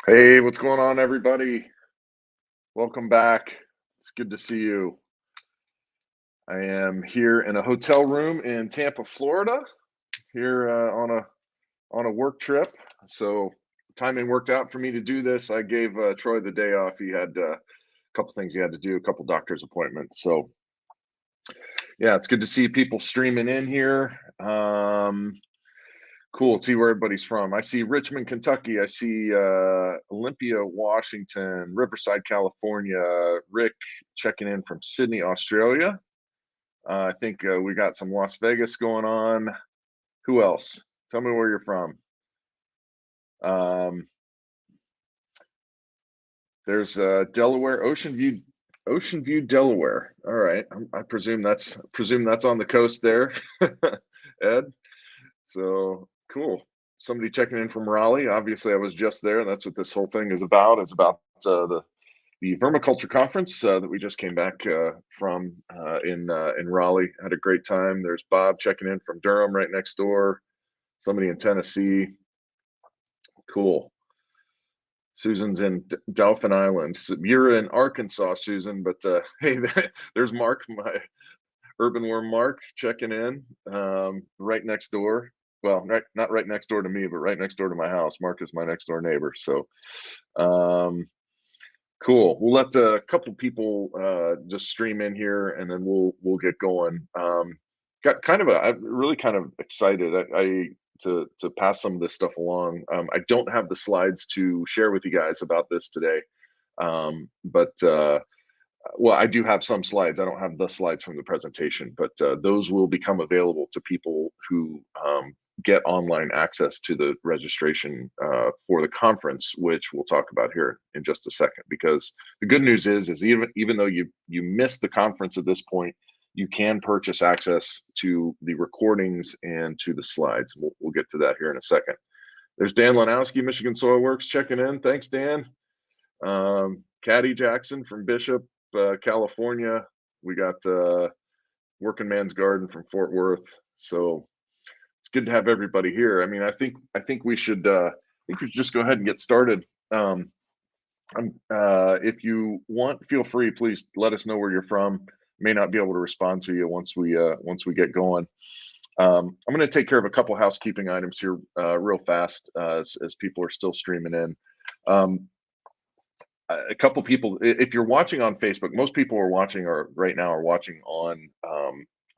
Hey, what's going on, everybody? Welcome back. It's good to see you. I am here in a hotel room in Tampa, Florida, here on a work trip. So timing worked out for me to do this. I gave Troy the day off. He had a couple things he had to do, a couple doctor's appointments. So yeah, it's good to see people streaming in here. Cool. Let's see where everybody's from. I see Richmond, Kentucky. I see Olympia, Washington, Riverside, California. Rick checking in from Sydney, Australia. I think we got some Las Vegas going on. Who else? Tell me where you're from. Um, there's Delaware, Ocean View, Delaware. All right. I presume that's on the coast there, Ed. So cool. Somebody checking in from Raleigh. Obviously, I was just there. That's what this whole thing is about. It's about the Vermiculture conference that we just came back from in Raleigh. Had a great time. There's Bob checking in from Durham, right next door. Somebody in Tennessee. Cool. Susan's in Dauphin Island. So you're in Arkansas, Susan. But hey, there's Mark, my urban worm Mark, checking in right next door. Well, not right next door to me, but right next door to my house. Mark is my next door neighbor. So cool. We'll let a couple people just stream in here, and then we'll get going. Got kind of I'm really kind of excited. I to pass some of this stuff along. I don't have the slides to share with you guys about this today, but well, I do have some slides. I don't have the slides from the presentation, but those will become available to people who get online access to the registration for the conference, which we'll talk about here in just a second. Because the good news is even though you missed the conference at this point, you can purchase access to the recordings and to the slides. We'll get to that here in a second. There's Dan Lanowski, Michigan Soil Works, checking in. Thanks, Dan. Caddy Jackson from Bishop, California. We got Working Man's Garden from Fort Worth. So it's good to have everybody here. I mean, I think we should just go ahead and get started. If you want, feel free. Please let us know where you're from. May not be able to respond to you once we get going. I'm going to take care of a couple housekeeping items here real fast as people are still streaming in. A couple people, if you're watching on Facebook, most people are watching right now are watching on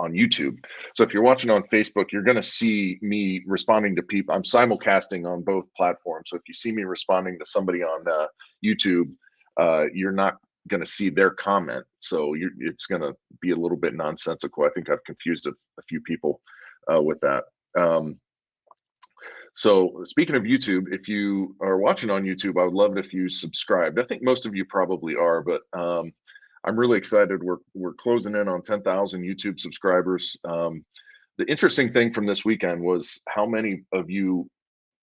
YouTube. So if you're watching on Facebook, you're going to see me responding to people. I'm simulcasting on both platforms. So if you see me responding to somebody on YouTube, you're not going to see their comment. So it's going to be a little bit nonsensical. I think I've confused a few people with that. So speaking of YouTube, if you are watching on YouTube, I would love it if you subscribed. I think most of you probably are, but I'm really excited. We're closing in on 10,000 YouTube subscribers. The interesting thing from this weekend was how many of you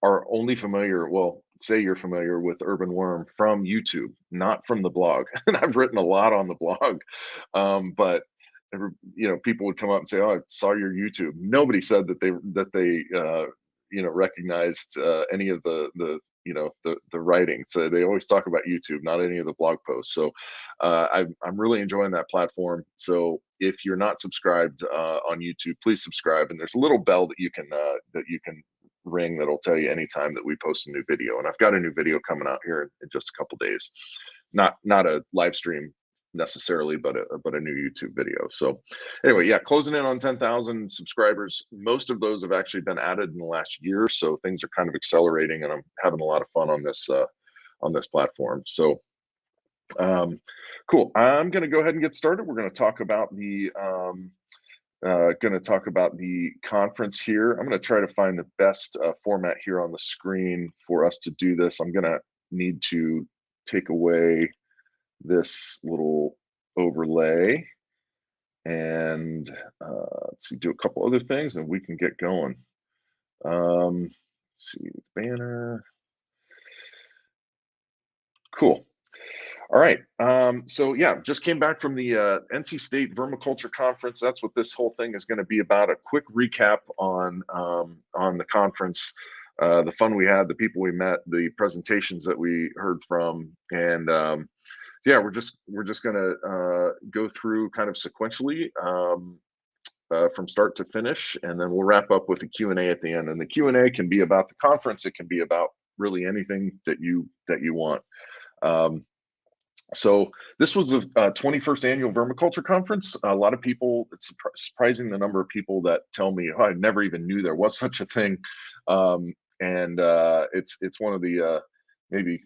are only familiar, well, say you're familiar with Urban Worm from YouTube, not from the blog. And I've written a lot on the blog, but people would come up and say, "Oh, I saw your YouTube." Nobody said that they recognized any of the writing. So they always talk about YouTube, not any of the blog posts. So I'm really enjoying that platform. So if you're not subscribed on YouTube, please subscribe. And there's a little bell that you can ring that'll tell you anytime that we post a new video. And I've got a new video coming out here in just a couple days. Not a live stream necessarily, but a new YouTube video. So anyway, yeah, closing in on 10,000 subscribers. Most of those have actually been added in the last year, so things are kind of accelerating, and I'm having a lot of fun on this platform. So cool. I'm going to go ahead and get started. We're going to talk about the conference here. I'm going to try to find the best format here on the screen for us to do this. I'm going to need to take away this little overlay and let's see, do a couple other things and we can get going. Let's see, banner. Cool. All right. So yeah, just came back from the NC State Vermiculture Conference. That's what this whole thing is going to be about. A quick recap on the conference. the fun we had, the people we met, the presentations that we heard from, and yeah, we're just gonna go through kind of sequentially from start to finish, and then we'll wrap up with a Q&A at the end. And the Q&A can be about the conference. It can be about really anything that you want. Um, so this was the 21st annual Vermiculture Conference. A lot of people, it's surprising the number of people that tell me, oh, I never even knew there was such a thing. And it's one of the maybe,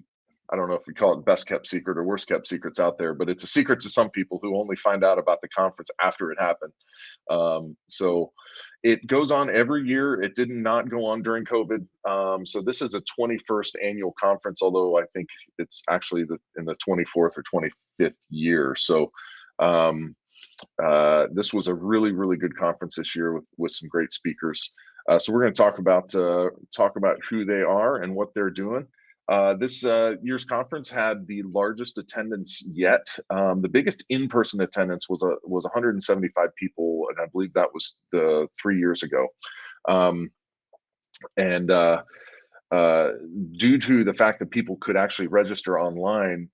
I don't know if we call it best kept secret or worst kept secrets out there, but it's a secret to some people who only find out about the conference after it happened. So it goes on every year. It did not go on during COVID. So this is a 21st annual conference, although I think it's actually in the 24th or 25th year. So this was a really, really good conference this year with some great speakers. So we're going to talk about who they are and what they're doing. This year's conference had the largest attendance yet. The biggest in-person attendance was 175 people, and I believe that was 3 years ago. And due to the fact that people could actually register online,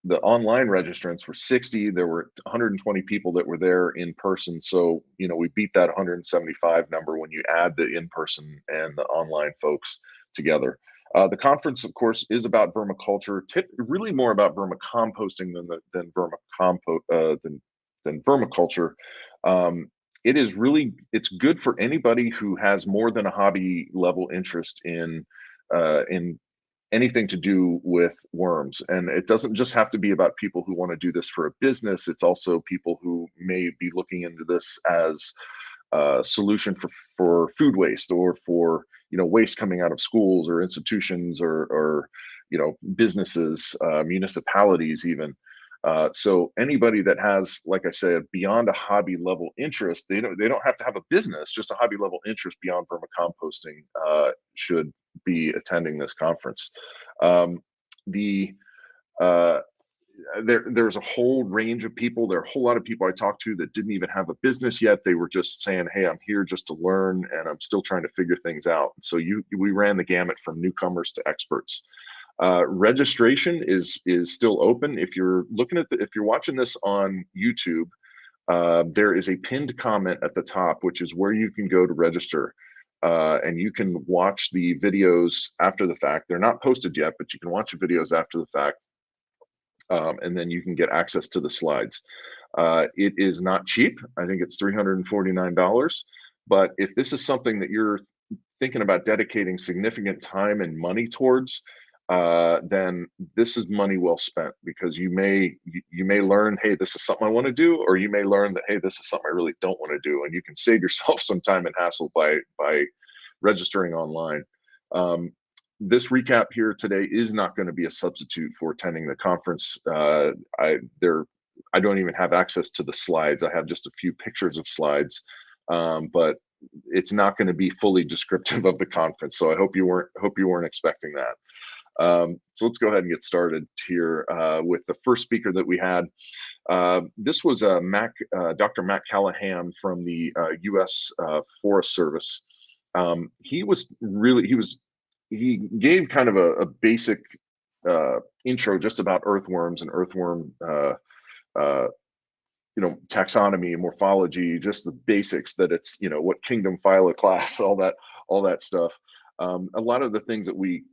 the online registrants were 60. There were 120 people that were there in person. So, we beat that 175 number when you add the in-person and the online folks together. The conference, of course, is about vermiculture, really more about vermicomposting than vermiculture. It's good for anybody who has more than a hobby level interest in anything to do with worms. And it doesn't just have to be about people who want to do this for a business. It's also people who may be looking into this as a solution for food waste, or for waste coming out of schools or institutions, or businesses, municipalities even. So anybody that has, like I said, beyond a hobby level interest, they don't have to have a business, just a hobby level interest beyond vermicomposting should be attending this conference. There's a whole range of people. There are a whole lot of people I talked to that didn't even have a business yet. They were just saying, hey, I'm here just to learn, and I'm still trying to figure things out. So we ran the gamut from newcomers to experts. Registration is still open. If you're watching this on YouTube, there is a pinned comment at the top, which is where you can go to register. And you can watch the videos after the fact. They're not posted yet, but you can watch the videos after the fact. And then you can get access to the slides. It is not cheap. I think it's $349. But if this is something that you're thinking about dedicating significant time and money towards, then this is money well spent, because you may learn, hey, this is something I want to do, or you may learn that, hey, this is something I really don't want to do, and you can save yourself some time and hassle by registering online. This recap here today is not going to be a substitute for attending the conference. I don't even have access to the slides. I have just a few pictures of slides, but it's not going to be fully descriptive of the conference. So I hope you weren't expecting that. So let's go ahead and get started here with the first speaker that we had. This was Dr. Matt Callahan from the U.S. Forest Service. He gave kind of a basic intro just about earthworms and earthworm taxonomy and morphology, just the basics, that it's what kingdom, phyla, class, all that stuff. A lot of the things that we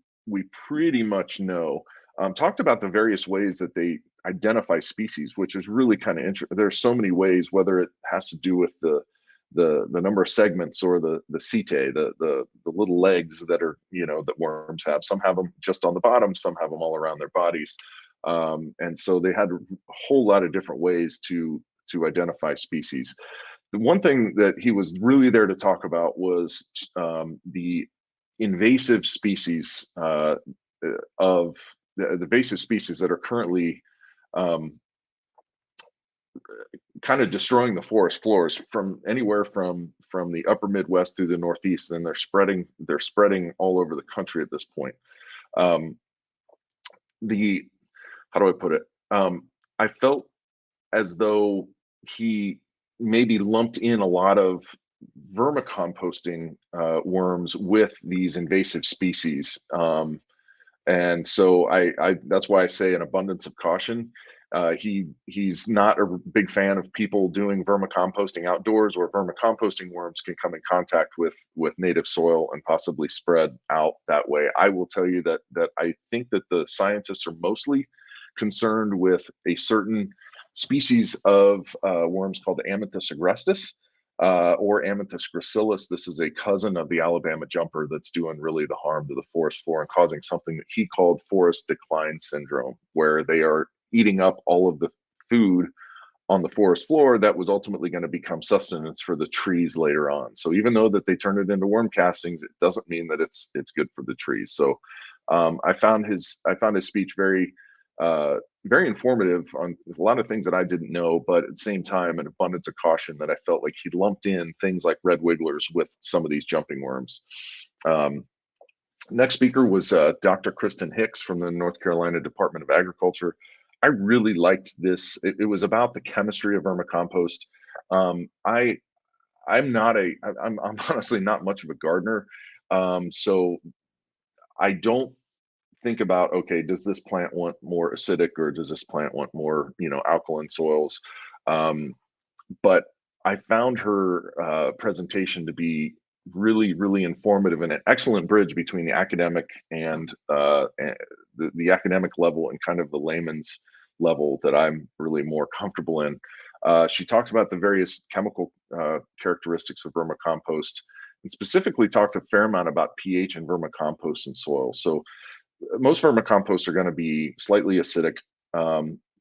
pretty much know. Talked about the various ways that they identify species, which is really kind of interesting. There's so many ways, whether it has to do with the number of segments, or the setae, the little legs that are that worms have. Some have them just on the bottom, some have them all around their bodies, and so they had a whole lot of different ways to identify species. The one thing that he was really there to talk about was the invasive species of the invasive species that are currently kind of destroying the forest floors, from anywhere from the upper Midwest through the Northeast, and they're spreading all over the country at this point. How do I put it? I felt as though he maybe lumped in a lot of vermicomposting worms with these invasive species. And so that's why I say an abundance of caution. He's not a big fan of people doing vermicomposting outdoors, or vermicomposting worms can come in contact with native soil and possibly spread out that way. I will tell you that I think that the scientists are mostly concerned with a certain species of worms called Amynthus agrestis, or Amynthus gracilis. This is a cousin of the Alabama jumper that's doing really the harm to the forest floor and causing something that he called forest decline syndrome, where they are eating up all of the food on the forest floor that was ultimately going to become sustenance for the trees later on. So even though that they turn it into worm castings, it doesn't mean that it's good for the trees. So I found his speech very very informative on a lot of things that I didn't know, but at the same time, an abundance of caution that I felt like he lumped in things like red wigglers with some of these jumping worms. Next speaker was Dr. Kristen Hicks from the North Carolina Department of Agriculture. I really liked this. It was about the chemistry of vermicompost. I'm honestly not much of a gardener, so I don't think about, okay, does this plant want more acidic, or does this plant want more, alkaline soils? But I found her presentation to be really, really informative, and an excellent bridge between the academic and the academic level and kind of the layman's level that I'm really more comfortable in. She talked about the various chemical characteristics of vermicompost, and specifically talked a fair amount about pH and vermicompost in soil. So most vermicomposts are going to be slightly acidic.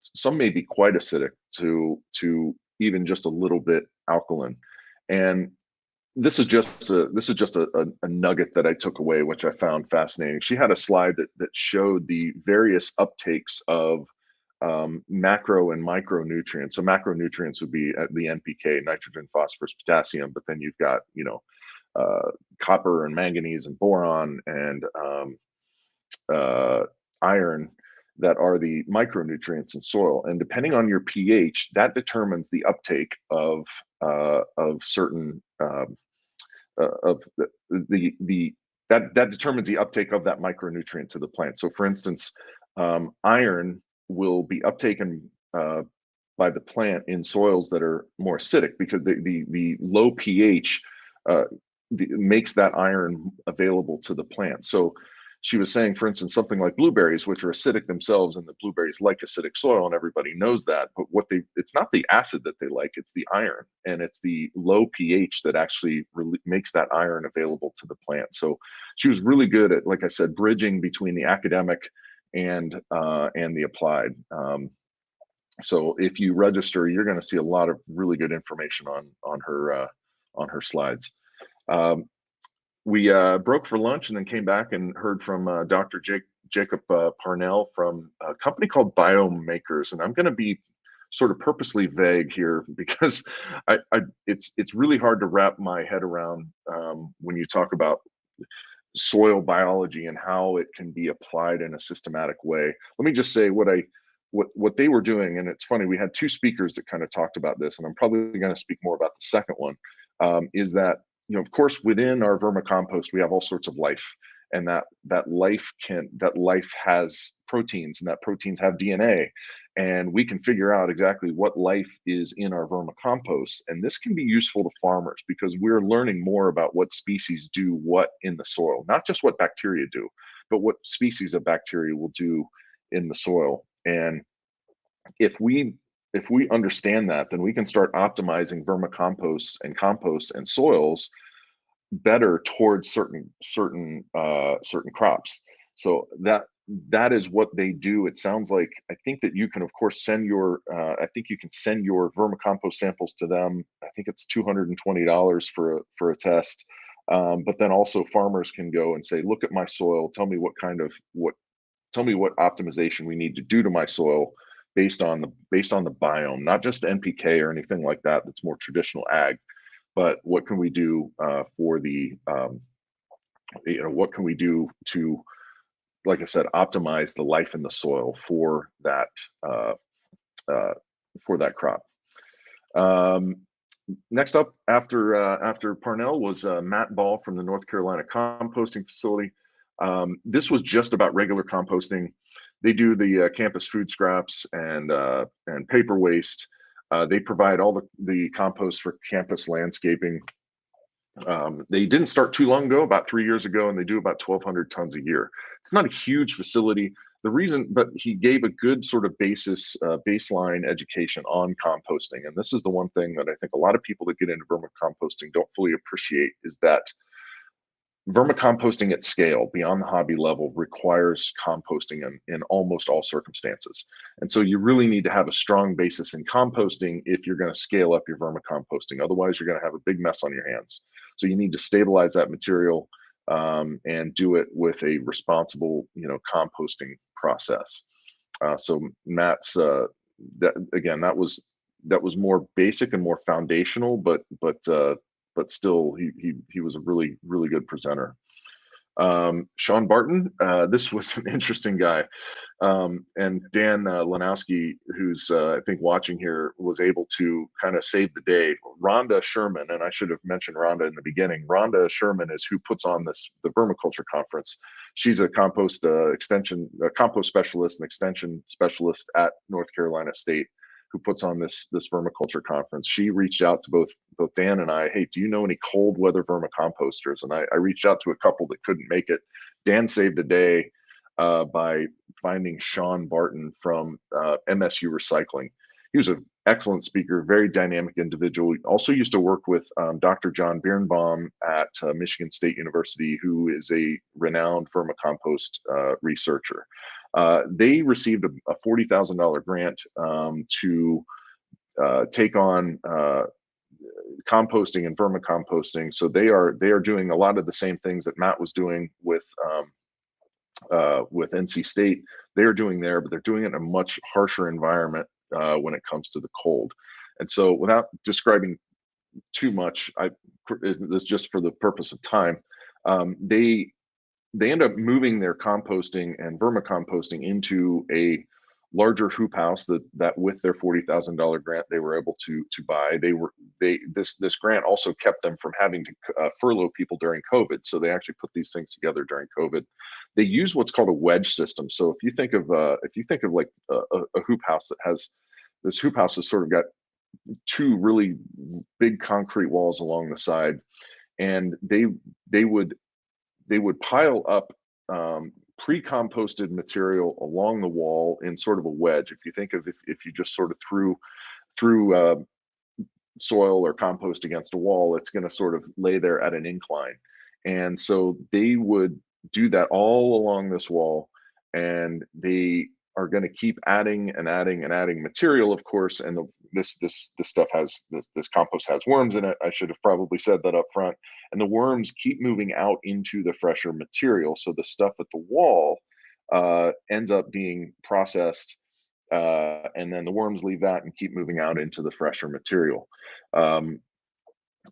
Some may be quite acidic to even just a little bit alkaline. And this is just a nugget that I took away, which I found fascinating. She had a slide that showed the various uptakes of macro and micronutrients. So macronutrients would be the NPK, nitrogen, phosphorus, potassium, but then you've got copper and manganese and boron and iron that are the micronutrients in soil. And depending on your pH, that determines the uptake of certain of the that determines the uptake of that micronutrient to the plant. So for instance, iron will be uptaken by the plant in soils that are more acidic, because the low pH makes that iron available to the plant. So she was saying, for instance, something like blueberries, which are acidic themselves, and the blueberries like acidic soil, and everybody knows that. But it's not the acid that they like, it's the iron, and it's the low pH that actually really makes that iron available to the plant. So she was really good at, like I said, bridging between the academic and the applied. So if you register, you're going to see a lot of really good information on her slides. We broke for lunch and then came back and heard from Dr. Jacob Parnell from a company called Biomakers. And I'm going to be sort of purposely vague here, because it's really hard to wrap my head around when you talk about soil biology and how it can be applied in a systematic way. Let me just say what they were doing. And it's funny, we had two speakers that kind of talked about this, and I'm probably going to speak more about the second one, is that, of course, within our vermicompost, we have all sorts of life, and that life has proteins, and that proteins have DNA, and we can figure out exactly what life is in our vermicompost. And this can be useful to farmers, because we're learning more about what species do what in the soil, not just what bacteria do, but what species of bacteria will do in the soil. And if we understand that, then we can start optimizing vermicomposts and composts and soils better towards certain crops. So that is what they do. It sounds like, I think that you can, of course, send your vermicompost samples to them. I think it's $220 for a test. But then also farmers can go and say, look at my soil, tell me what optimization we need to do to my soil based on the biome, not just NPK or anything like that. That's more traditional ag, but what can we do for the what can we do to, like I said, optimize the life in the soil for that crop. Next up after Parnell was Matt Ball from the North Carolina Composting Facility. This was just about regular composting. They do the campus food scraps and paper waste. They provide all the compost for campus landscaping. They didn't start too long ago, about 3 years ago, and they do about 1,200 tons a year. It's not a huge facility. The reason, but he gave a good sort of baseline education on composting. And this is the one thing that I think a lot of people that get into vermicomposting don't fully appreciate, is that vermicomposting at scale beyond the hobby level requires composting in almost all circumstances. And so you really need to have a strong basis in composting if you're going to scale up your vermicomposting. Otherwise, you're going to have a big mess on your hands. So you need to stabilize that material and do it with a responsible, composting process. So Matt's that was more basic and more foundational, but still he was a really good presenter. Sean Barton, this was an interesting guy, and Dan Lanowski, who's I think watching here, was able to kind of save the day. Rhonda Sherman, and I should have mentioned Rhonda in the beginning. Rhonda Sherman is who puts on the Vermiculture conference. She's a compost specialist and extension specialist at North Carolina State, who puts on this vermiculture conference. She reached out to both Dan and I. Hey, do you know any cold weather vermicomposters? And I reached out to a couple that couldn't make it. Dan saved the day by finding Sean Barton from MSU Recycling. He was an excellent speaker, very dynamic individual. He also used to work with Dr. John Birnbaum at Michigan State University, who is a renowned vermicompost researcher. They received a $40,000 grant to take on composting and vermicomposting. So they are doing a lot of the same things that Matt was doing with NC State. They are doing there, but they're doing it in a much harsher environment when it comes to the cold. And so, without describing too much, this just for the purpose of time, they end up moving their composting and vermicomposting into a larger hoop house that with their $40,000 grant they were able to buy. This grant also kept them from having to furlough people during COVID. So they actually put these things together during COVID. They use what's called a wedge system. So if you think of like a hoop house that has this hoop house has sort of got two really big concrete walls along the side, and they would pile up pre-composted material along the wall in sort of a wedge. If you think of if you just sort of threw soil or compost against a wall, it's going to sort of lay there at an incline. And so they would do that all along this wall, and they are going to keep adding and adding and adding material, of course. And this stuff has this compost has worms in it. I should have probably said that up front. And the worms keep moving out into the fresher material. So the stuff at the wall ends up being processed, and then the worms leave that and keep moving out into the fresher material.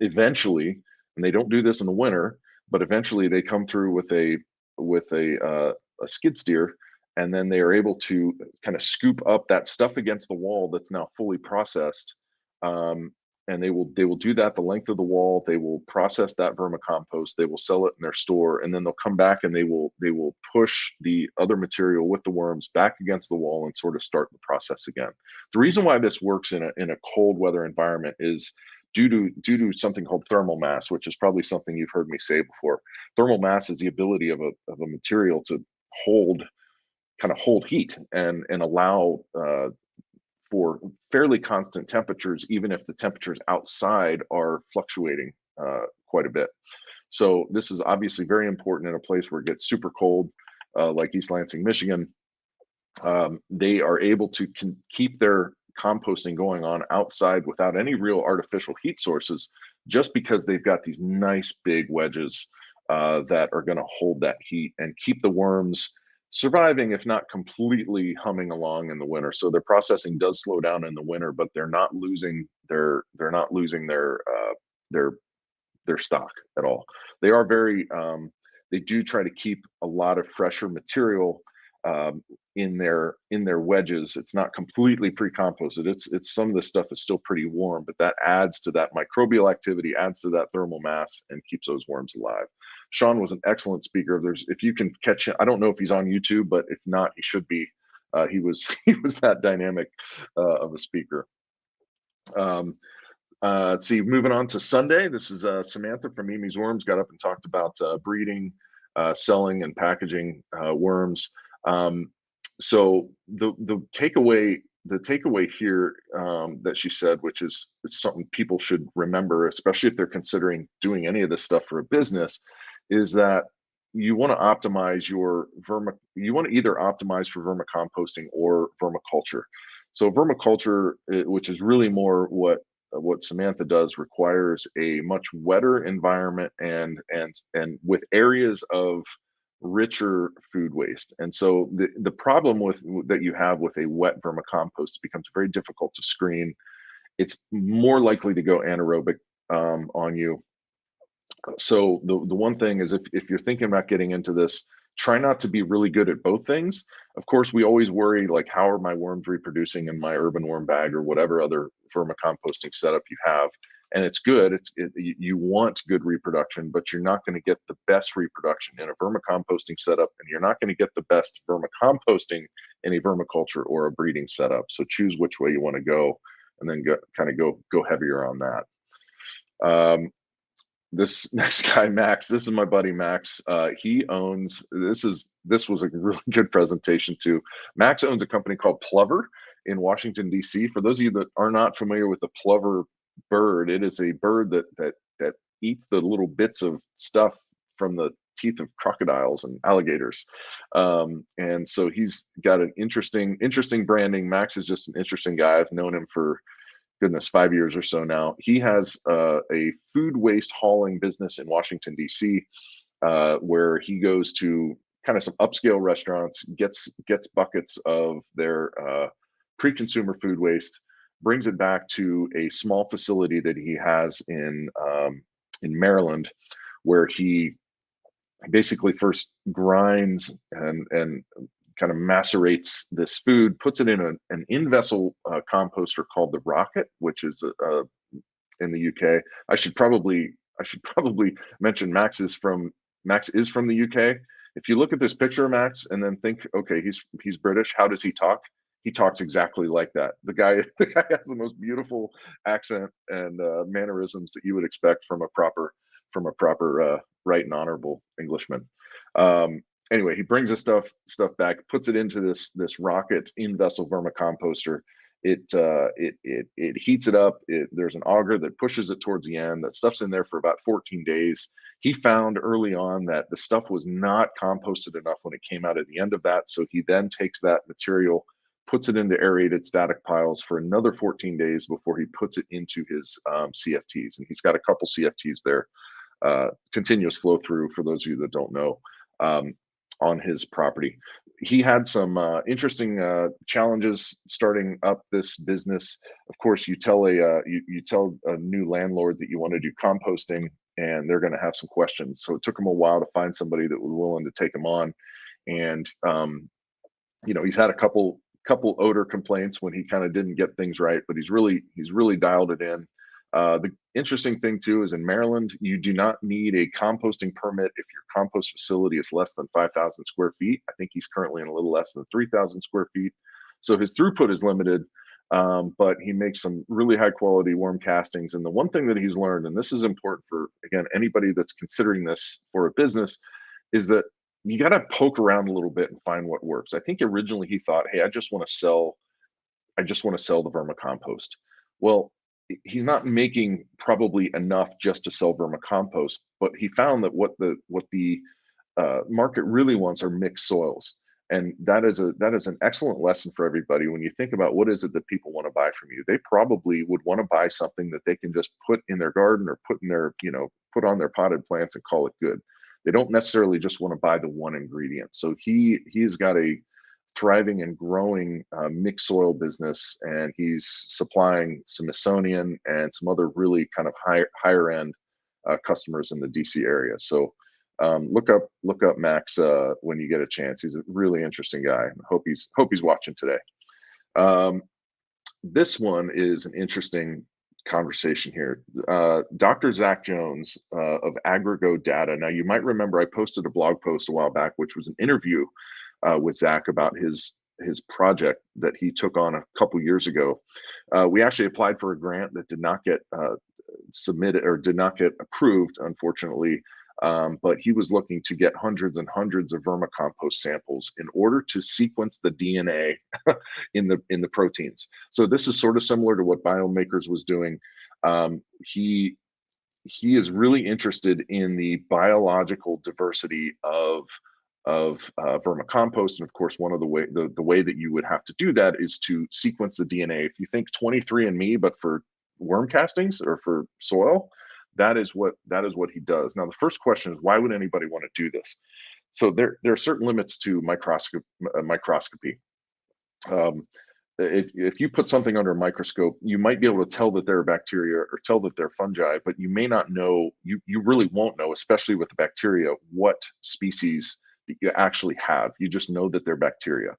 Eventually, and they don't do this in the winter, but eventually they come through with a skid steer, and then they are able to kind of scoop up that stuff against the wall that's now fully processed. And they will do that the length of the wall. They will process that vermicompost. They will sell it in their store, and then they'll come back and they will push the other material with the worms back against the wall and sort of start the process again. The reason why this works in a cold weather environment is due to something called thermal mass, which is probably something you've heard me say before. Thermal mass is the ability of a material to hold heat and allow for fairly constant temperatures, even if the temperatures outside are fluctuating quite a bit. So this is obviously very important in a place where it gets super cold, like East Lansing, Michigan. They are able to keep their composting going on outside without any real artificial heat sources, just because they've got these nice big wedges that are going to hold that heat and keep the worms surviving, if not completely humming along in the winter. So their processing does slow down in the winter, but they're not losing their stock at all. They are very they do try to keep a lot of fresher material in their wedges. It's not completely pre-composted. It's some of the stuff is still pretty warm, but that adds to that microbial activity, adds to that thermal mass, and keeps those worms alive. Sean was an excellent speaker. If you can catch him, I don't know if he's on YouTube, but if not, he should be. He was he was that dynamic of a speaker. Let's see, moving on to Sunday. This is Samantha from Mimi's Worms got up and talked about breeding, selling, and packaging worms. So the takeaway here that she said, which is something people should remember, especially if they're considering doing any of this stuff for a business, is that you want to optimize you want to either optimize for vermicomposting or vermiculture. So vermiculture, which is really more what Samantha does, requires a much wetter environment and with areas of richer food waste. And so the problem that you have with a wet vermicompost, becomes very difficult to screen. It's more likely to go anaerobic on you. So the one thing is, if you're thinking about getting into this, try not to be really good at both things. Of course, we always worry, like, how are my worms reproducing in my urban worm bag or whatever other vermicomposting setup you have. And it's good. You want good reproduction, but you're not going to get the best reproduction in a vermicomposting setup, and you're not going to get the best vermicomposting in a vermiculture or a breeding setup. So choose which way you want to go, and then go heavier on that. This next guy, Max, this is my buddy Max. He owns, this was a really good presentation too. Max owns a company called Plover in Washington, D.C. For those of you that are not familiar with the plover bird, it is a bird that eats the little bits of stuff from the teeth of crocodiles and alligators. And so he's got an interesting branding. Max is just an interesting guy. I've known him for, goodness, 5 years or so now. He has a food waste hauling business in Washington, D.C., where he goes to kind of some upscale restaurants, gets buckets of their pre-consumer food waste, brings it back to a small facility that he has in Maryland, where he basically first grinds and kind of macerates this food, puts it in an in-vessel composter called the Rocket, which is in the UK. I should probably mention Max is from the UK. If you look at this picture of Max and then think, okay, he's British, how does he talk? He talks exactly like that. The guy has the most beautiful accent and mannerisms that you would expect from a proper right and honorable Englishman. Anyway, he brings this stuff back, puts it into this Rocket in-vessel vermicomposter. It heats it up. There's an auger that pushes it towards the end. That stuff's in there for about 14 days. He found early on that the stuff was not composted enough when it came out at the end of that. So he then takes that material, puts it into aerated static piles for another 14 days before he puts it into his CFTs. And he's got a couple CFTs there, continuous flow through, for those of you that don't know, on his property. He had some interesting challenges starting up this business. Of course, you tell a new landlord that you want to do composting, and they're going to have some questions. So it took him a while to find somebody that was willing to take him on. And he's had a couple odor complaints when he kind of didn't get things right, but he's really dialed it in. The interesting thing too is, in Maryland, you do not need a composting permit if your compost facility is less than 5,000 square feet. I think he's currently in a little less than 3,000 square feet. So his throughput is limited, but he makes some really high quality worm castings. And the one thing that he's learned, and this is important for, again, anybody that's considering this for a business, is that you got to poke around a little bit and find what works. I think originally he thought, hey, I just want to sell the vermicompost. Well, he's not making probably enough just to sell vermicompost, but he found that what the market really wants are mixed soils. And that is an excellent lesson for everybody. When you think about what is it that people want to buy from you, they probably would want to buy something that they can just put in their garden or put on their potted plants and call it good. They don't necessarily just want to buy the one ingredient. So he's got a thriving and growing mixed soil business, and he's supplying Smithsonian and some other really kind of higher end customers in the DC area. So Look up Max when you get a chance. He's a really interesting guy. Hope he's watching today. This one is an interesting conversation here. Dr. Zach Jones of Agrigo Data. Now, you might remember I posted a blog post a while back, which was an interview with Zach about his project that he took on a couple years ago. We actually applied for a grant that did not get submitted or did not get approved, unfortunately. But he was looking to get hundreds and hundreds of vermicompost samples in order to sequence the DNA in the proteins. So this is sort of similar to what Biomakers was doing. He is really interested in the biological diversity of vermicompost, and of course, one of the way that you would have to do that is to sequence the DNA. If you think 23andMe, but for worm castings or for soil, that is what he does. Now, the first question is, why would anybody want to do this? So there are certain limits to microscopy. If you put something under a microscope, you might be able to tell that they're bacteria or tell that they're fungi, but you may not know, you really won't know, especially with the bacteria, what species that you actually have. You just know that they're bacteria.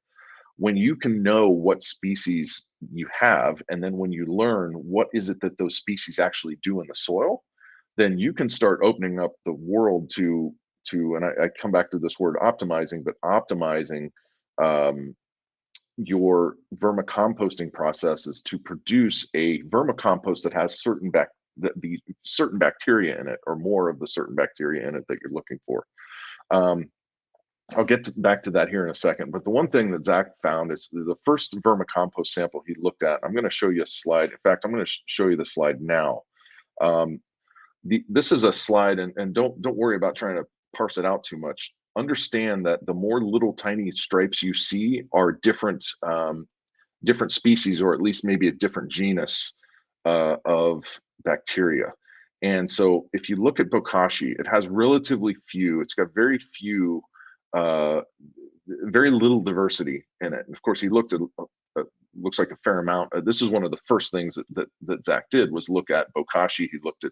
When you can know what species you have, and then when you learn what is it that those species actually do in the soil, then you can start opening up the world to and I come back to this word optimizing, but optimizing your vermicomposting processes to produce a vermicompost that has certain bacteria in it, or more of the certain bacteria in it that you're looking for. I'll get back to that here in a second, but the one thing that Zach found is the first vermicompost sample he looked at. I'm going to show you a slide. In fact, I'm going to show you the slide now. This is a slide, and don't worry about trying to parse it out too much. Understand that the more little tiny stripes you see are different species, or at least maybe a different genus of bacteria. And so if you look at bokashi, it has relatively few. It's got very few, very little diversity in it. And of course, he looked at looks like a fair amount. This is one of the first things that Zach did, was look at bokashi. He looked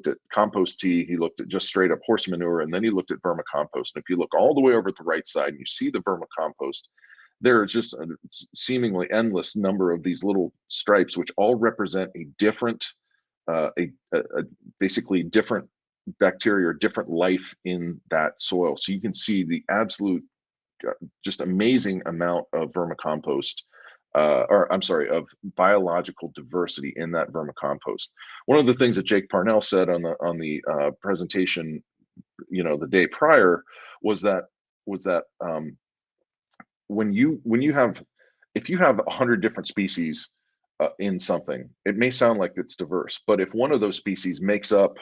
at compost tea, he looked at just straight up horse manure, and then he looked at vermicompost. And if you look all the way over at the right side and you see the vermicompost, there are just a seemingly endless number of these little stripes, which all represent a different, basically different bacteria or different life in that soil. So you can see the absolute, just amazing amount of vermicompost, of biological diversity in that vermicompost. One of the things that Jake Parnell said on the presentation, the day prior, was that if you have 100 different species in something, it may sound like it's diverse, but if one of those species makes up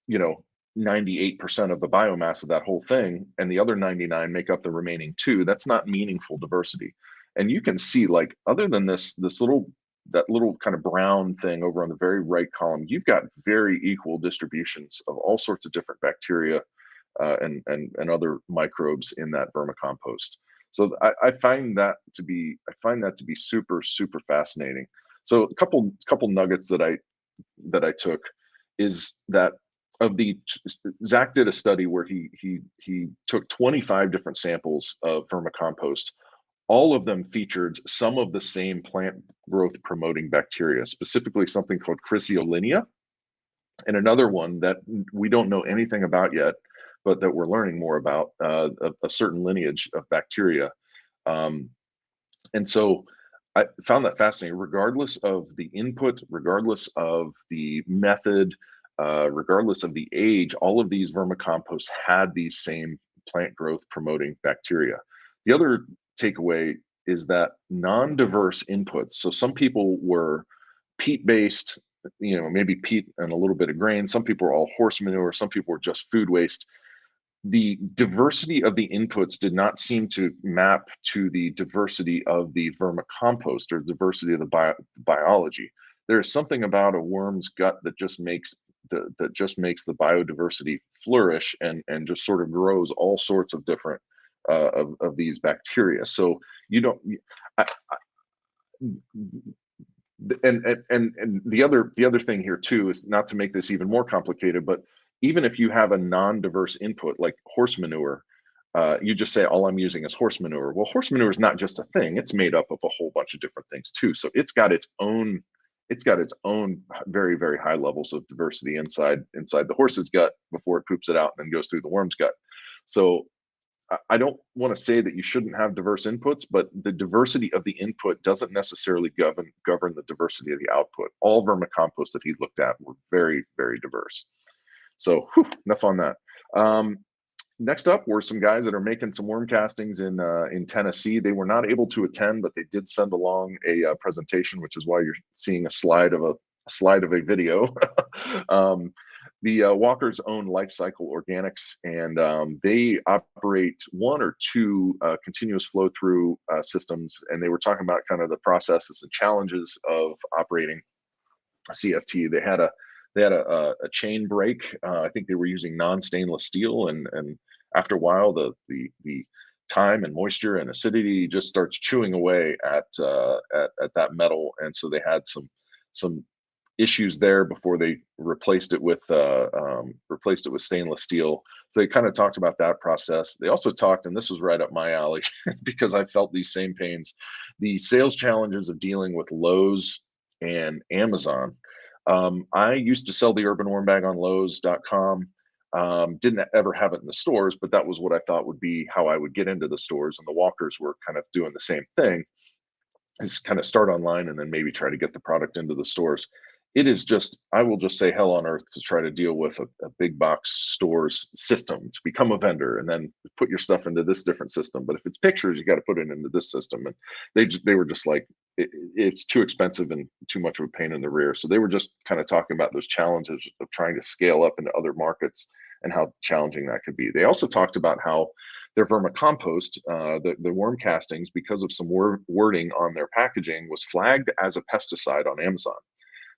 98% of the biomass of that whole thing, and the other 99 make up the remaining 2, that's not meaningful diversity. And you can see, like, other than that little kind of brown thing over on the very right column, you've got very equal distributions of all sorts of different bacteria and other microbes in that vermicompost. So I find that to be super, super fascinating. So a couple nuggets that I took is that Zach did a study where he took 25 different samples of vermicompost. All of them featured some of the same plant growth promoting bacteria, specifically something called Chrysiolinea, and another one that we don't know anything about yet, but that we're learning more about, a certain lineage of bacteria. And so I found that fascinating. Regardless of the input, regardless of the method, regardless of the age, all of these vermicomposts had these same plant growth promoting bacteria. The other takeaway is that non-diverse inputs, so some people were peat-based, maybe peat and a little bit of grain. Some people were all horse manure. Some people were just food waste. The diversity of the inputs did not seem to map to the diversity of the vermicompost or diversity of the biology. There is something about a worm's gut that just makes the biodiversity flourish and just sort of grows all sorts of different of these bacteria. So you don't. And the other thing here too is, not to make this even more complicated, but even if you have a non-diverse input like horse manure, you just say, all I'm using is horse manure. Well, horse manure is not just a thing. It's made up of a whole bunch of different things too. So it's got its own very, very high levels of diversity inside the horse's gut before it poops it out and then goes through the worm's gut. So I don't want to say that you shouldn't have diverse inputs, but the diversity of the input doesn't necessarily govern the diversity of the output. All vermicomposts that he looked at were very, very diverse. So enough on that. Next up were some guys that are making some worm castings in Tennessee. They were not able to attend, but they did send along a presentation, which is why you're seeing a slide of a video. The Walker's own Life Cycle Organics, and they operate one or two continuous flow through systems. And they were talking about kind of the processes and challenges of operating a CFT. They had a chain break. I think they were using non-stainless steel, and after a while, the time and moisture and acidity just starts chewing away at that metal, and so they had some issues there before they replaced it with stainless steel. So they kind of talked about that process. They also talked, and this was right up my alley because I felt these same pains, the sales challenges of dealing with Lowe's and Amazon. I used to sell the urban worm bag on Lowes.com. Didn't ever have it in the stores, but that was what I thought would be how I would get into the stores. And the Walkers were kind of doing the same thing, is kind of start online and then maybe try to get the product into the stores. It is just, I will just say, hell on earth to try to deal with a big box stores system to become a vendor and then put your stuff into this different system. But if it's pictures, you got to put it into this system. And they were just like, it's too expensive and too much of a pain in the rear. So they were just kind of talking about those challenges of trying to scale up into other markets and how challenging that could be. They also talked about how their vermicompost, the worm castings, because of some wording on their packaging, was flagged as a pesticide on Amazon.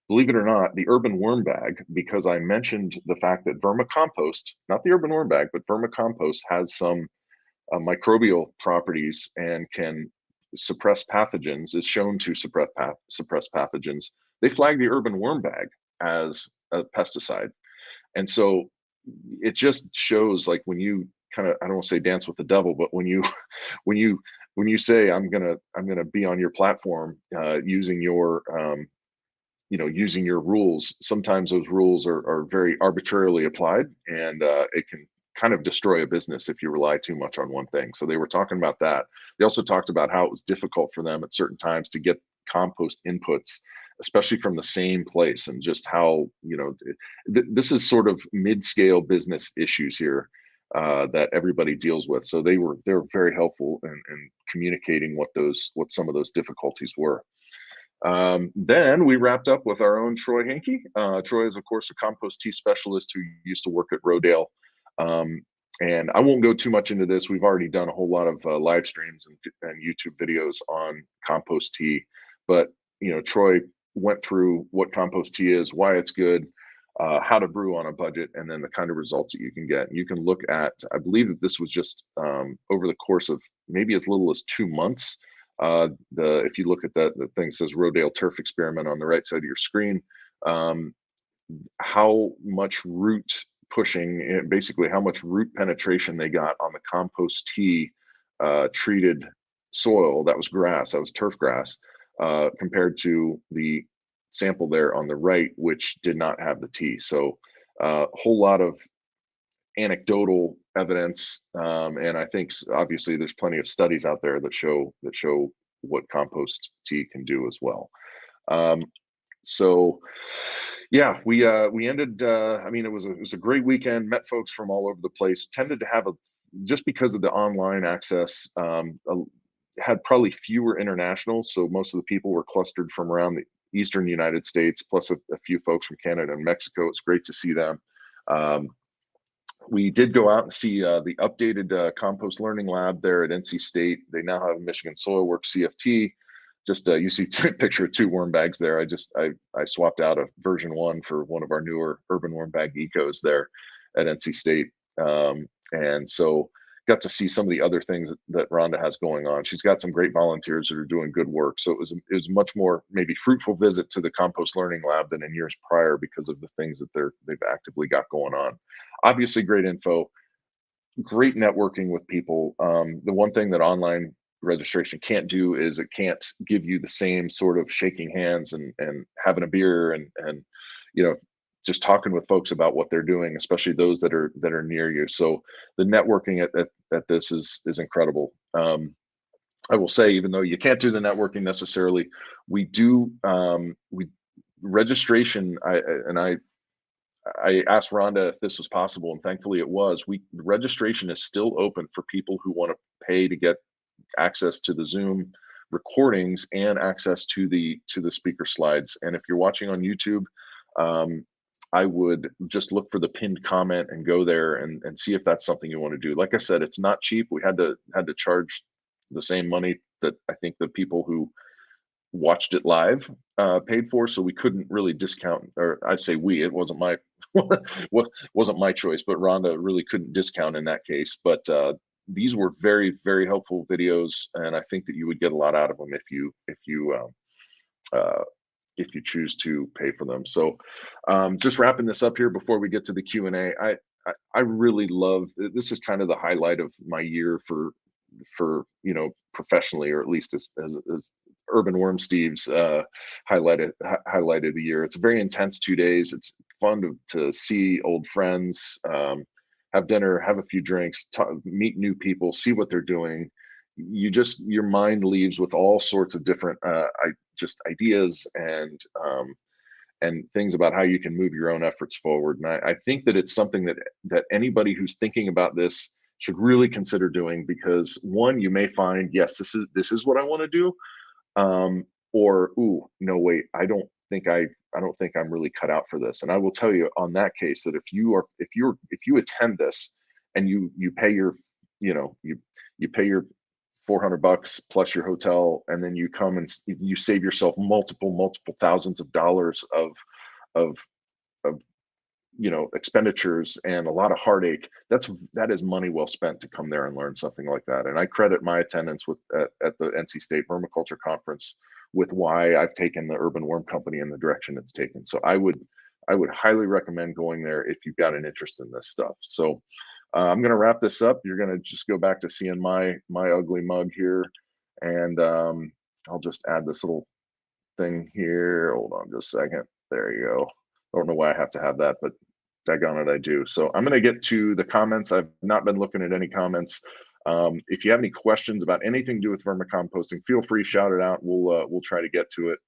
Believe it or not, the urban worm bag, because I mentioned the fact that vermicompost, not the urban worm bag, but vermicompost has some microbial properties and can suppress pathogens, is shown to suppress pathogens. They flag the urban worm bag as a pesticide. And so it just shows, like, when you kind of, I don't want to say dance with the devil, but when you say I'm gonna be on your platform using your using your rules, sometimes those rules are very arbitrarily applied, and it can kind of destroy a business if you rely too much on one thing. So they were talking about that. They also talked about how it was difficult for them at certain times to get compost inputs, especially from the same place, and just how, this is sort of mid-scale business issues here that everybody deals with. So they're very helpful in communicating what some of those difficulties were. Then we wrapped up with our own Troy Hankey. Troy is, of course, a compost tea specialist who used to work at Rodale. And I won't go too much into this. We've already done a whole lot of live streams and YouTube videos on compost tea. But, Troy went through what compost tea is, why it's good, how to brew on a budget, and then the kind of results that you can get. You can look at, I believe that this was just over the course of maybe as little as 2 months. If you look at the thing that says Rodale Turf Experiment on the right side of your screen, how much root pushing, basically how much root penetration they got on the compost tea treated soil. That was grass, that was turf grass, compared to the sample there on the right, which did not have the tea. So a whole lot of anecdotal evidence, and I think obviously there's plenty of studies out there that show what compost tea can do as well. So yeah, we ended. I mean, it was a great weekend. Met folks from all over the place. Tended to have just because of the online access, had probably fewer internationals. So most of the people were clustered from around the Eastern United States, plus a few folks from Canada and Mexico. It's great to see them. We did go out and see the updated compost learning lab there at NC State. They now have Michigan Soilworks CFT. Just you see a picture of 2 worm bags there. I swapped out a version 1 for one of our newer urban worm bag ecos there at NC State. And so got to see some of the other things that Rhonda has going on. She's got some great volunteers that are doing good work. So it was much more maybe fruitful visit to the compost learning lab than in years prior because of the things that they've actively got going on. Obviously, great info, great networking with people. The one thing that online registration can't do is it can't give you the same sort of shaking hands and having a beer and you know just talking with folks about what they're doing, especially those that are near you. So the networking at this is incredible. I will say, even though you can't do the networking necessarily, we do we registration. I asked Rhonda if this was possible, and thankfully it was. Registration is still open for people who want to pay to get access to the Zoom recordings and access to the speaker slides. And if you're watching on YouTube, I would just look for the pinned comment and go there and see if that's something you want to do. Like I said, it's not cheap. We had to charge the same money that I think the people who watched it live paid for, so we couldn't really discount, or I'd say we, it wasn't my wasn't my choice, but Rhonda really couldn't discount in that case. But these were very, very helpful videos, and I think that you would get a lot out of them if you choose to pay for them. So just wrapping this up here before we get to the Q&A, I really love, this is kind of the highlight of my year for professionally, or at least as Urban Worm Steve's highlighted the year. It's a very intense 2 days. It's fun to see old friends, have dinner, have a few drinks, meet new people, see what they're doing. Your mind leaves with all sorts of different ideas and things about how you can move your own efforts forward. And I think that it's something that anybody who's thinking about this should really consider doing, because one, you may find, yes, this is what I want to do, or ooh, no, wait, I don't think I'm really cut out for this. And I will tell you on that case that if you attend this and you pay your you pay your $400 plus your hotel, and then you come and you save yourself multiple thousands of dollars of expenditures and a lot of heartache. That is money well spent to come there and learn something like that. And I credit my attendance at the NC State Vermiculture Conference with why I've taken the Urban Worm Company in the direction it's taken. So I would highly recommend going there if you've got an interest in this stuff. So I'm going to wrap this up. You're going to just go back to seeing my ugly mug here, and I'll just add this little thing here. Hold on just a second. There you go. I don't know why I have to have that, but daggone it, I do. So I'm going to get to the comments. I've not been looking at any comments. If you have any questions about anything to do with vermicomposting, feel free, shout it out. We'll try to get to it.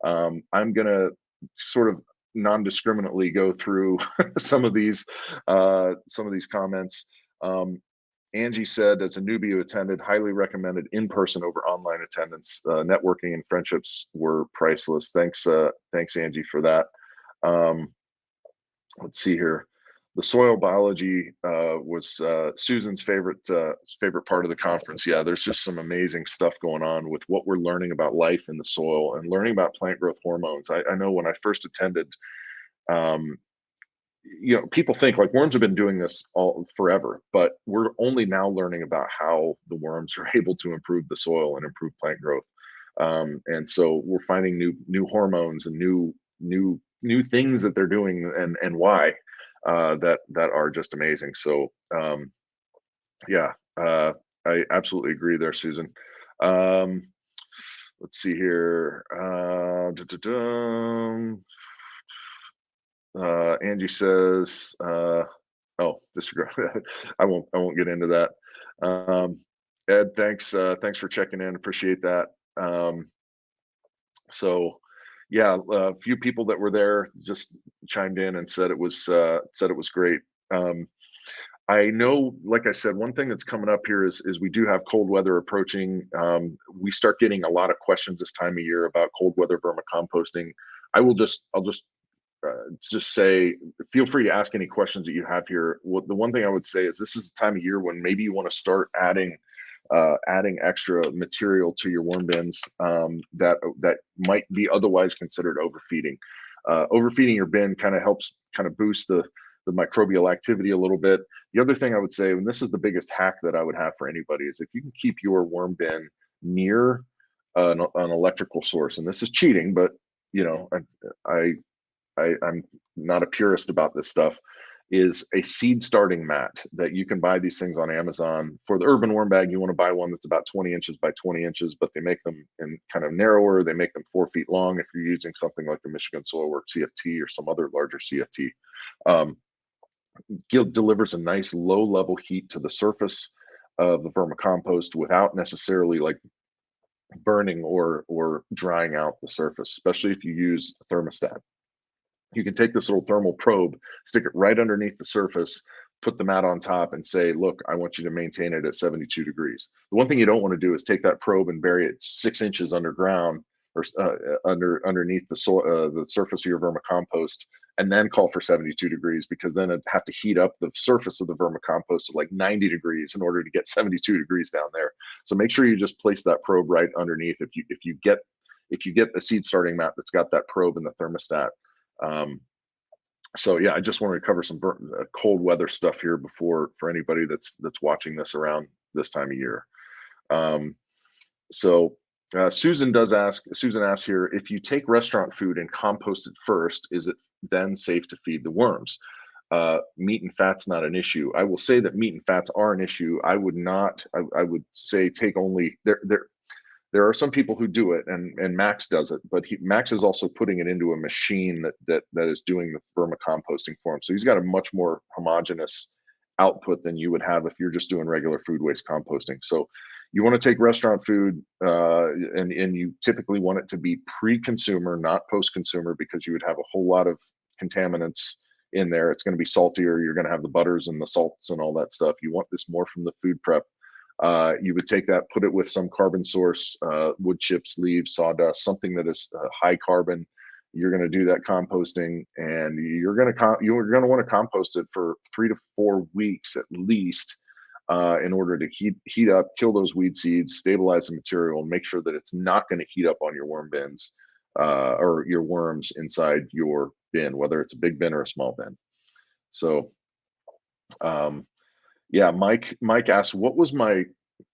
I'm going to sort of non-discriminately go through some of these comments. Angie said, as a newbie who attended, highly recommended in-person over online attendance. Networking and friendships were priceless. Thanks Angie, for that. Let's see here. The soil biology was Susan's favorite part of the conference. Yeah, there's just some amazing stuff going on with what we're learning about life in the soil and learning about plant growth hormones. I know when I first attended, people think like worms have been doing this all forever, but we're only now learning about how the worms are able to improve the soil and improve plant growth. And so we're finding new hormones and new things that they're doing and why that are just amazing. So yeah, I absolutely agree there, Susan. Let's see here. Angie says, oh, disregard. I won't get into that. Ed, thanks for checking in. Appreciate that. So yeah, a few people that were there just chimed in and said it was great. I know, like I said, one thing that's coming up here is we do have cold weather approaching. We start getting a lot of questions this time of year about cold weather vermicomposting. I'll just say, feel free to ask any questions that you have here. The one thing I would say is this is the time of year when maybe you want to start adding extra material to your worm bins that might be otherwise considered overfeeding. Overfeeding your bin kind of helps boost microbial activity a little bit. The other thing I would say, and this is the biggest hack that I would have for anybody, is if you can keep your worm bin near an electrical source, and this is cheating, but you know, I'm not a purist about this stuff, is a seed starting mat that you can buy these things on Amazon. For the urban worm bag, you want to buy one that's about 20 inches by 20 inches, but they make them in kind of narrower. They make them 4 feet long if you're using something like the Michigan Soilwork CFT or some other larger CFT. Delivers a nice low level heat to the surface of the vermicompost without necessarily like burning or drying out the surface, especially if you use a thermostat. You can take this little thermal probe, stick it right underneath the surface, put the mat on top and say, look, I want you to maintain it at 72 degrees. The one thing you don't want to do is take that probe and bury it 6 inches underground or underneath the surface of your vermicompost, and then call for 72 degrees, because then it'd have to heat up the surface of the vermicompost to like 90 degrees in order to get 72 degrees down there. So make sure you just place that probe right underneath. If you get a seed starting mat that's got that probe in the thermostat. So yeah, I just wanted to cover some cold weather stuff here for anybody that's watching this around this time of year. Susan asks here, if you take restaurant food and compost it first, is it then safe to feed the worms? Meat and fat's not an issue. I will say that meat and fats are an issue. I would say take only there are some people who do it, and Max does it, but Max is also putting it into a machine that is doing the vermicomposting for him. So he's got a much more homogeneous output than you would have if you're just doing regular food waste composting. So you want to take restaurant food, and you typically want it to be pre-consumer, not post-consumer, because you would have a whole lot of contaminants in there. It's going to be saltier. You're going to have the butters and the salts and all that stuff. You want this more from the food prep. You would take that, put it with some carbon source, wood chips, leaves, sawdust, something that is high carbon. You're going to do that composting, and you're going to want to compost it for 3 to 4 weeks at least, in order to heat up, kill those weed seeds, stabilize the material, and make sure that it's not going to heat up on your worm bins or your worms inside your bin, whether it's a big bin or a small bin. So, yeah, Mike asked, what was my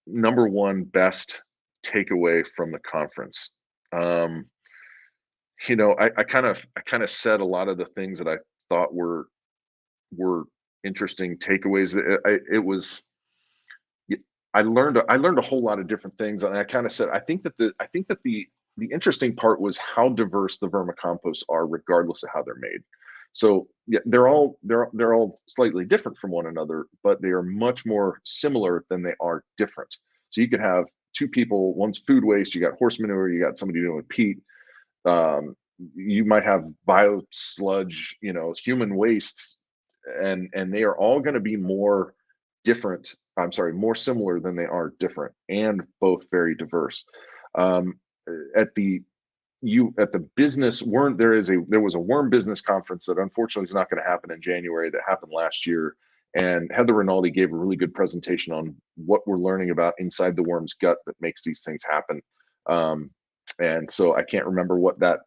number one best takeaway from the conference? You know, I kind of said a lot of the things that I thought were interesting takeaways. I learned a whole lot of different things, and I kind of said I think that the interesting part was how diverse the vermicomposts are, regardless of how they're made. So yeah, they're all slightly different from one another, but they are much more similar than they are different. So you could have two people, one's food waste, you got horse manure, you got somebody doing peat. You might have bio sludge, you know, human wastes, and they are all going to be more similar than they are different, and both very diverse. At the business worm, there was a worm business conference that unfortunately is not going to happen in January, that happened last year, and Heather Rinaldi gave a really good presentation on what we're learning about inside the worm's gut that makes these things happen. And so I can't remember what that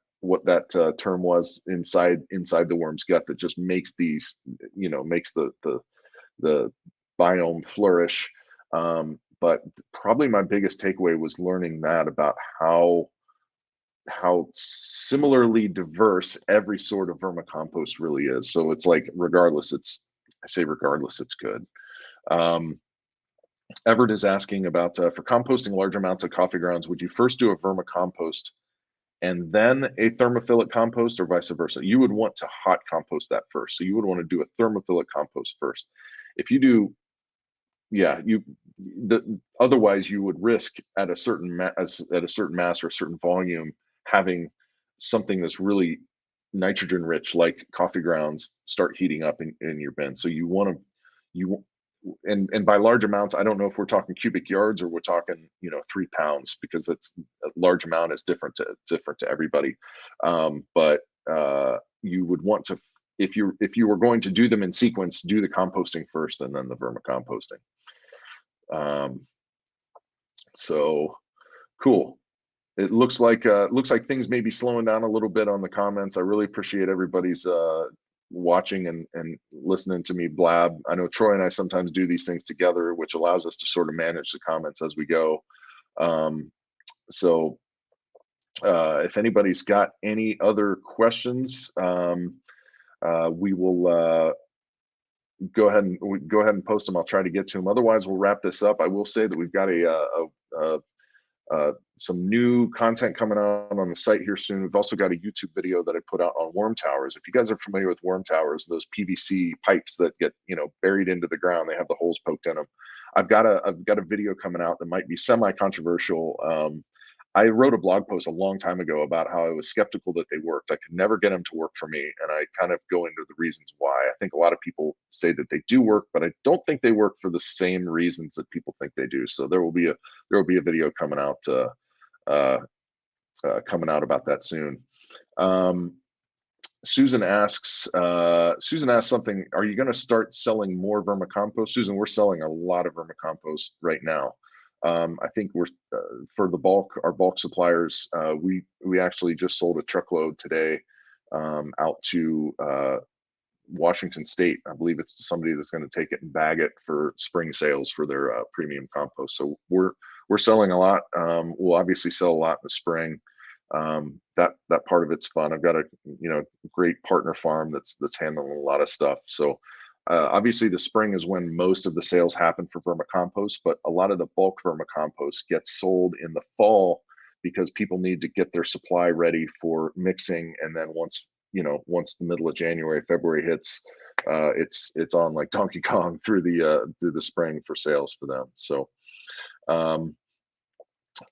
term was inside the worm's gut that just makes these, you know, makes the biome flourish. But probably my biggest takeaway was learning that about how similarly diverse every sort of vermicompost really is. So it's like, regardless, it's good. Everett is asking about, for composting large amounts of coffee grounds, would you first do a vermicompost and then a thermophilic compost, or vice versa? You would want to hot compost that first. So you would want to do a thermophilic compost first. If you do, yeah, otherwise you would risk at a certain mass or a certain volume having something that's really nitrogen rich, like coffee grounds, start heating up in your bin. So you want to, and by large amounts, I don't know if we're talking cubic yards or we're talking, you know, 3 pounds, because it's a large amount is different to everybody. But you would want to, if you were going to do them in sequence, do the composting first and then the vermicomposting. So cool. It looks like things may be slowing down a little bit on the comments. I really appreciate everybody's watching and listening to me blab. I know Troy and I sometimes do these things together, which allows us to sort of manage the comments as we go. So if anybody's got any other questions, we will go ahead and post them. I'll try to get to them. Otherwise, we'll wrap this up. I will say that we've got some new content coming out on the site here soon. We've also got a YouTube video that I put out on worm towers. If you guys are familiar with worm towers, those PVC pipes that get, you know, buried into the ground, they have the holes poked in them. I've got a video coming out that might be semi-controversial. I wrote a blog post a long time ago about how I was skeptical that they worked. I could never get them to work for me, and I kind of go into the reasons why. I think a lot of people say that they do work, but I don't think they work for the same reasons that people think they do. So there will be a video coming out about that soon. Susan asks something. Are you going to start selling more vermicompost? Susan, we're selling a lot of vermicompost right now. I think we're for our bulk suppliers. We actually just sold a truckload today out to Washington State. I believe it's somebody that's going to take it and bag it for spring sales for their premium compost. So we're selling a lot. We'll obviously sell a lot in the spring. That part of it's fun. I've got a great partner farm that's handling a lot of stuff. So obviously the spring is when most of the sales happen for vermicompost, but a lot of the bulk vermicompost gets sold in the fall because people need to get their supply ready for mixing. And then once the middle of January, February hits, it's on like Donkey Kong through the spring for sales for them. So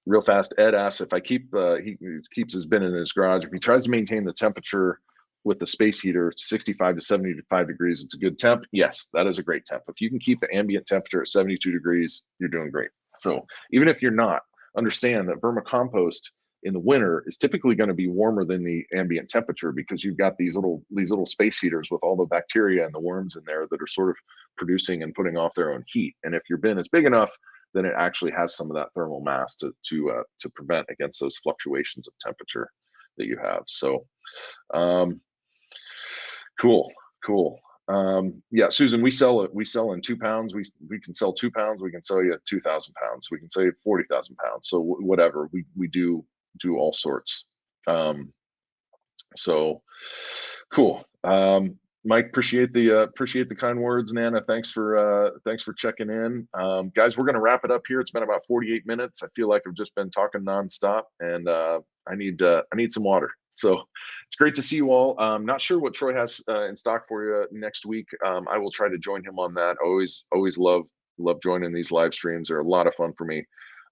real fast, Ed asks if I keep he keeps his bin in his garage. If he tries to maintain the temperature with the space heater 65 to 75 degrees, it's a good temp. Yes, that is a great temp. If you can keep the ambient temperature at 72 degrees, you're doing great. So even if you're not, understand that vermicompost in the winter is typically going to be warmer than the ambient temperature because you've got these little space heaters with all the bacteria and the worms in there that are sort of producing and putting off their own heat. And if your bin is big enough, then it actually has some of that thermal mass to prevent against those fluctuations of temperature that you have. So cool. Yeah, Susan, we sell in 2 pounds. We can sell 2 pounds. We can sell you 2,000 pounds. We can sell you 40,000 pounds. So whatever, we do all sorts. So cool. Mike, appreciate the kind words. Nana, thanks for checking in. Guys, we're going to wrap it up here. It's been about 48 minutes. I feel like I've just been talking nonstop, and I need some water. So it's great to see you all. Not sure what Troy has in stock for you next week. I will try to join him on that. Always love joining these live streams. They're a lot of fun for me.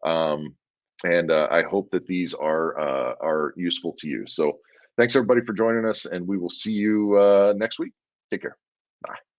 And I hope that these are useful to you. So thanks everybody for joining us, and we will see you next week. Take care. Bye.